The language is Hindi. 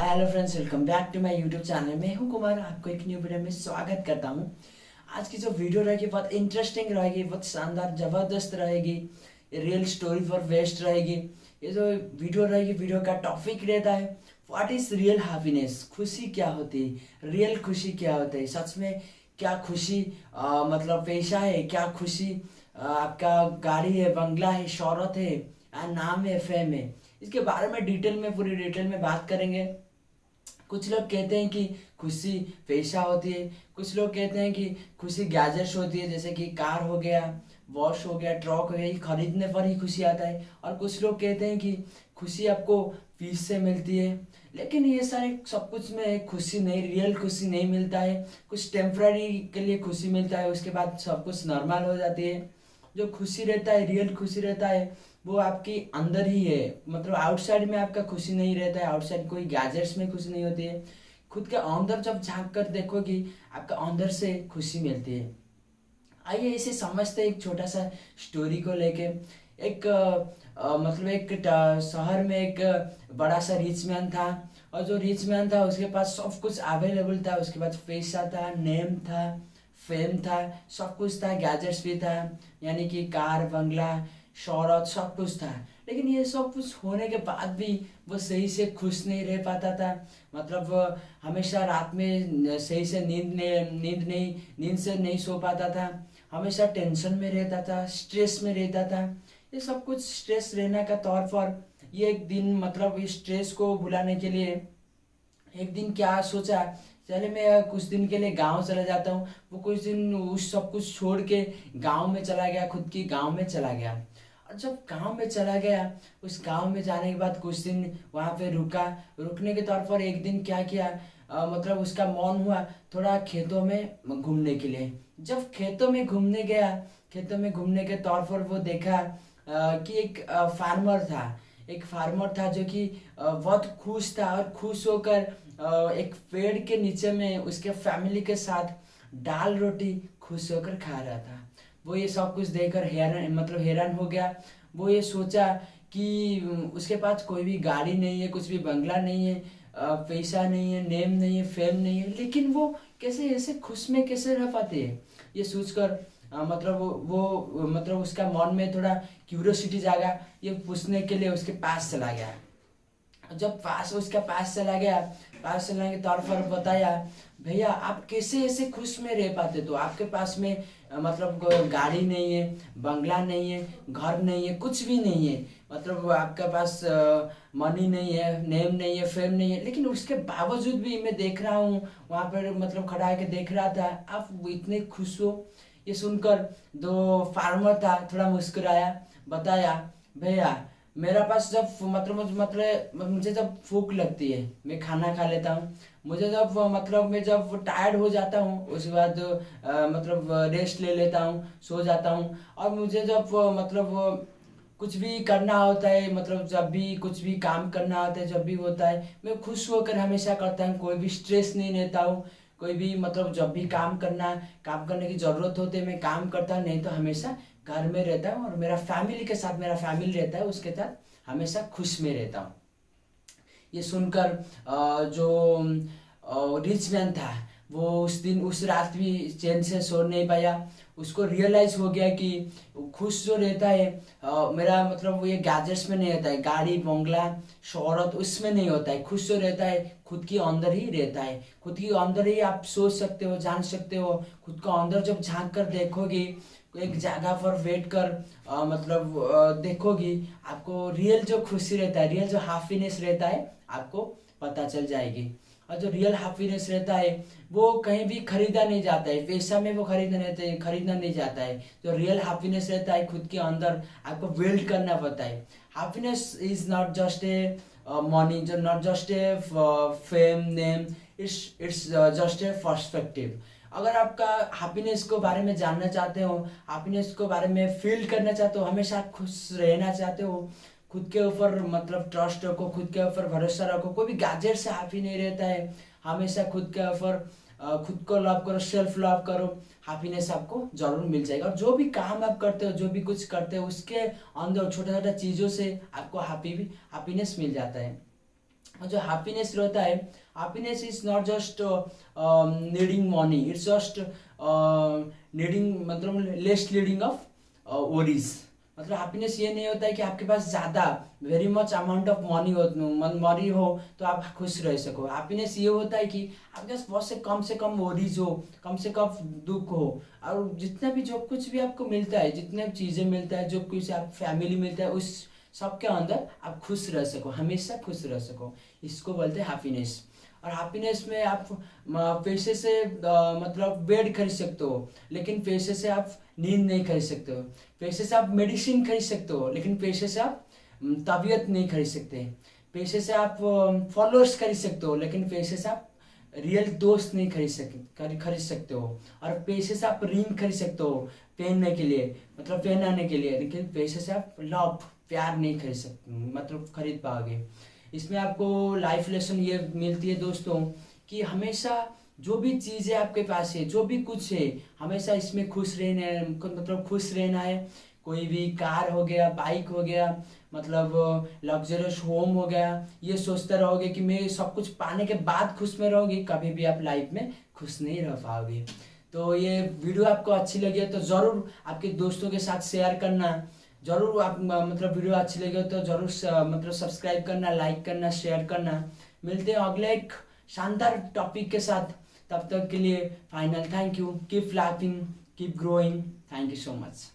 Hi hello friends, welcome back to my YouTube channel. मैं हूं कुमार, आपको एक न्यू वीडियो में स्वागत करता हूं। आज की जो वीडियो रहेगी बहुत इंटरेस्टिंग रहेगी, बहुत शानदार ज़बरदस्त रहेगी। रियल स्टोरी फॉर वेस्ट रहेगी। ये जो वीडियो रहेगी, वीडियो का टॉपिक रहता है व्हाट इज़ रियल हैप्पीनेस। खुशी क्या होती है, रियल खुशी क्या होता है, सच में क्या खुशी मतलब पैसा है, क्या खुशी आपका गाड़ी है, बंगला है, शोहरत है, नाम है, फेम है। इसके बारे में डिटेल में, पूरी डिटेल में बात करेंगे। कुछ लोग कहते हैं कि खुशी पैसा होती है, कुछ लोग कहते हैं कि खुशी गैजेट्स होती है, जैसे कि कार हो गया, वॉच हो गया, ट्रक हो गया, ये खरीदने पर ही खुशी आता है। और कुछ लोग कहते हैं कि खुशी आपको पीस से मिलती है। लेकिन ये सारे सब कुछ में खुशी नहीं, रियल खुशी नहीं मिलता है। कुछ टेम्पररी के लिए खुशी मिलता है, उसके बाद सब कुछ नॉर्मल हो जाती है। जो खुशी रहता है, रियल खुशी रहता है, वो आपकी अंदर ही है। मतलब आउटसाइड में आपका खुशी नहीं रहता है, आउटसाइड कोई गैजेट्स में खुशी नहीं होती है। खुद के अंदर जब झांक कर देखोगी, आपका अंदर से खुशी मिलती है। आइए इसे समझते हैं एक छोटा सा स्टोरी को लेके। एक मतलब एक शहर में एक बड़ा सा रिच मैन था। और जो रिच मैन था उसके पास सब कुछ अवेलेबल था। उसके पास पैसा था, नेम था, फेम था, सब कुछ था, गैजेट्स भी था, यानी कि कार, बंगला, शोहरत, सब कुछ था। लेकिन ये सब कुछ होने के बाद भी वो सही से खुश नहीं रह पाता था। मतलब हमेशा रात में सही से नींद से नहीं सो पाता था। हमेशा टेंशन में रहता था, स्ट्रेस में रहता था। ये सब कुछ स्ट्रेस रहने का तौर पर ये एक दिन, मतलब इस स्ट्रेस को भुलाने के लिए एक दिन क्या सोचा, चले मैं कुछ दिन के लिए गांव चला जाता हूँ। वो कुछ दिन उस सब कुछ छोड़ के गांव में चला गया, खुद की गांव में चला गया। और जब गांव में चला गया, उस गांव में जाने के बाद कुछ दिन वहां पे रुका। रुकने के तौर पर एक दिन क्या किया, मतलब उसका मन हुआ थोड़ा खेतों में घूमने के लिए। जब खेतों में घूमने गया, खेतों में घूमने के तौर पर वो देखा कि एक फार्मर था। एक फार्मर था जो कि बहुत खुश था, और खुश होकर एक पेड़ के नीचे में उसके फैमिली के साथ दाल रोटी खुश होकर खा रहा था। वो ये सब कुछ देखकर हैरान, मतलब हैरान हो गया। वो ये सोचा कि उसके पास कोई भी गाड़ी नहीं है, कुछ भी बंगला नहीं है, पैसा नहीं है, नेम नहीं है, फेम नहीं है, लेकिन वो कैसे ऐसे खुश में कैसे रह पाते हैं। ये सोचकर मतलब मतलब उसका मन में थोड़ा क्यूरियोसिटी जागा। ये पूछने के लिए उसके पास चला गया। जब उसका पास चला गया, पास चलाने के तौर पर बताया, भैया आप कैसे ऐसे खुश में रह पाते। तो आपके पास में मतलब गाड़ी नहीं है, बंगला नहीं है, घर नहीं है, कुछ भी नहीं है। मतलब आपके पास मनी नहीं है, नेम नहीं है, फेम नहीं है, लेकिन उसके बावजूद भी मैं देख रहा हूँ वहाँ पर, मतलब खड़ा होकर देख रहा था, आप इतने खुश हो। ये सुनकर जो फार्मर था थोड़ा मुस्कुराया, बताया, भैया मेरा पास जब मतलब मुझे जब भूख लगती है मैं खाना खा लेता हूँ। मुझे जब मतलब मैं जब टायर्ड हो जाता हूँ उसके बाद मतलब रेस्ट ले लेता हूँ, सो जाता हूँ। और मुझे जब मतलब कुछ भी करना होता है, मतलब जब भी कुछ भी काम करना होता है, जब भी होता है, मैं खुश होकर हमेशा करता हूँ। कोई भी स्ट्रेस नहीं लेता हूँ। कोई भी मतलब जब भी काम करने की ज़रूरत होती है मैं काम करता हूँ, नहीं तो हमेशा घर में रहता हूँ और मेरा फैमिली के साथ, मेरा फैमिली रहता है उसके साथ हमेशा खुश में रहता हूँ। ये सुनकर जो रिच मैन था वो उस दिन, उस रात भी चैन से सो नहीं पाया। उसको रियलाइज हो गया कि खुश जो रहता है मेरा मतलब वो ये गैजेट्स में नहीं होता है, गाड़ी बंगला शोहरत उसमें नहीं होता है। खुश जो रहता है खुद के अंदर ही रहता है। खुद के अंदर ही आप सोच सकते हो, जान सकते हो। खुद को अंदर जब झांक कर देखोगे, एक जगह पर बैठ कर मतलब देखोगी, आपको रियल जो खुशी रहता है, रियल जो हैप्पीनेस रहता है आपको पता चल जाएगी। और जो रियल हैप्पीनेस रहता है वो कहीं भी खरीदा नहीं जाता है, पैसा में वो खरीदना नहीं जाता है। जो रियल हैप्पीनेस रहता है खुद के अंदर आपको बिल्ड करना पड़ता है। Happiness is not just a money, जो not just a fame, name, it's just a perspective. अगर आपका हैप्पीनेस को बारे में जानना चाहते हो, हैप्पीनेस को बारे में फील करना चाहते हो, हमेशा खुश रहना चाहते हो, खुद के ऊपर मतलब ट्रस्ट रखो, खुद के ऊपर भरोसा रखो। कोई भी गैजेट से हैप्पी नहीं रहता है। हमेशा खुद के ऊपर खुद को लव करो, सेल्फ लव करो, हैप्पीनेस आपको जरूर मिल जाएगा। और जो भी काम आप करते हो, जो भी कुछ करते हो, उसके अंदर छोटा छोटा चीज़ों से आपको हैप्पीनेस मिल जाता है। और जो हैप्पीनेस रहता है, happiness is not just needing money, it's just needing मतलब लेस लीडिंग ऑफ वरीज। मतलब हैप्पीनेस ये नहीं होता है कि आपके पास ज़्यादा very much amount of money हो तो आप खुश रह सको। हैप्पीनेस ये होता है कि आपके पास बहुत से कम वरीज हो, कम से कम दुख हो, और जितना भी जो कुछ भी आपको मिलता है, जितने भी चीज़ें मिलता है, जो कुछ आप फैमिली मिलता है, उस सबके अंदर आप खुश रह सको, हमेशा खुश रह सको, इसको बोलते हैं हैप्पीनेस। और हैप्पीनेस में आप पैसे से मतलब बेड खरीद सकते हो, लेकिन पैसे से आप नींद नहीं खरीद सकते हो। पैसे से आप मेडिसिन खरीद सकते हो, लेकिन पैसे से आप तबीयत नहीं खरीद सकते। पैसे से आप फॉलोअर्स खरीद सकते हो, लेकिन पैसे से आप रियल दोस्त नहीं खरीद सकते हो। और पैसे से आप रिंग खरीद सकते हो पहनने के लिए, मतलब पहनाने के लिए, लेकिन पैसे से आप लव प्यार नहीं खरीद सकते, मतलब खरीद पाओगे। इसमें आपको लाइफ लेसन ये मिलती है दोस्तों कि हमेशा जो भी चीज़ें आपके पास है, जो भी कुछ है, हमेशा इसमें खुश रहना है, मतलब खुश रहना है। कोई भी कार हो गया, बाइक हो गया, मतलब लग्जरियस होम हो गया, ये सोचते रहोगे कि मैं सब कुछ पाने के बाद खुश में रहोगे, कभी भी आप लाइफ में खुश नहीं रह पाओगे। तो ये वीडियो आपको अच्छी लगी है तो ज़रूर आपके दोस्तों के साथ शेयर करना। जरूर आप मतलब वीडियो अच्छी लगी हो तो जरूर मतलब सब्सक्राइब करना, लाइक करना, शेयर करना। मिलते हैं अगले एक शानदार टॉपिक के साथ, तब तक के लिए final thank you, keep laughing, keep growing, thank you so much.